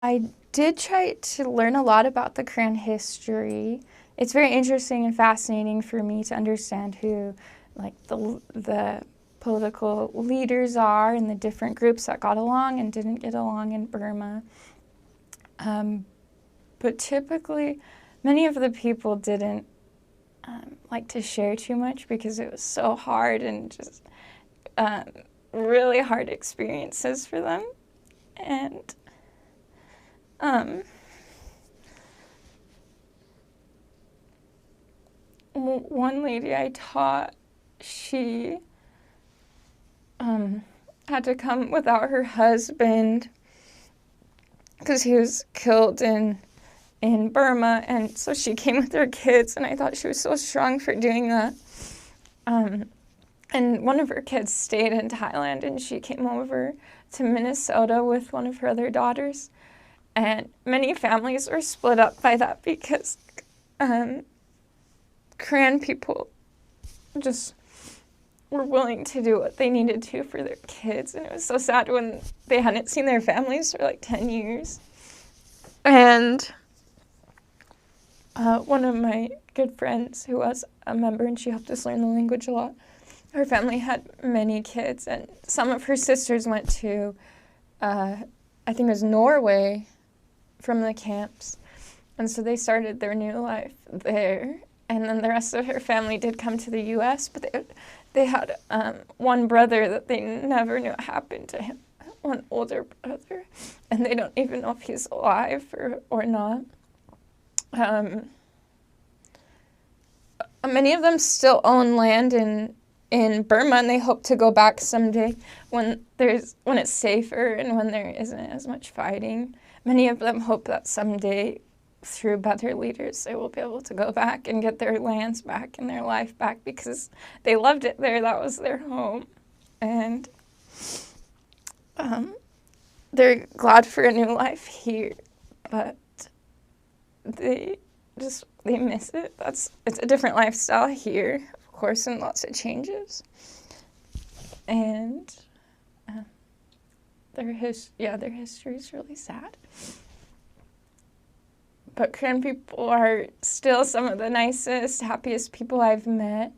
I did try to learn a lot about the Korean history. It's very interesting and fascinating for me to understand who, like, the political leaders are and the different groups that got along and didn't get along in Burma. Um, but typically, many of the people didn't like to share too much because it was so hard and just um, really hard experiences for them. And um, one lady I taught, she had to come without her husband because he was killed in Burma, and so she came with her kids, and I thought she was so strong for doing that. And one of her kids stayed in Thailand, and she came over to Minnesota with one of her other daughters. And many families were split up by that because Korean people just were willing to do what they needed to for their kids. And it was so sad when they hadn't seen their families for like 10 years. And one of my good friends who was a member, and she helped us learn the language a lot, her family had many kids, and some of her sisters went to, I think it was Norway, from the camps. And so they started their new life there. And then the rest of her family did come to the U.S., but they had one brother that they never knew what happened to him, one older brother, and they don't even know if he's alive or not. Many of them still own land in Burma, and they hope to go back someday when it's safer and when there isn't as much fighting. Many of them hope that someday, through better leaders, they will be able to go back and get their lands back and their life back because they loved it there. That was their home. And they're glad for a new life here, but they miss it. It's a different lifestyle here, of course, and lots of changes. And their history is really sad. But Korean people are still some of the nicest, happiest people I've met.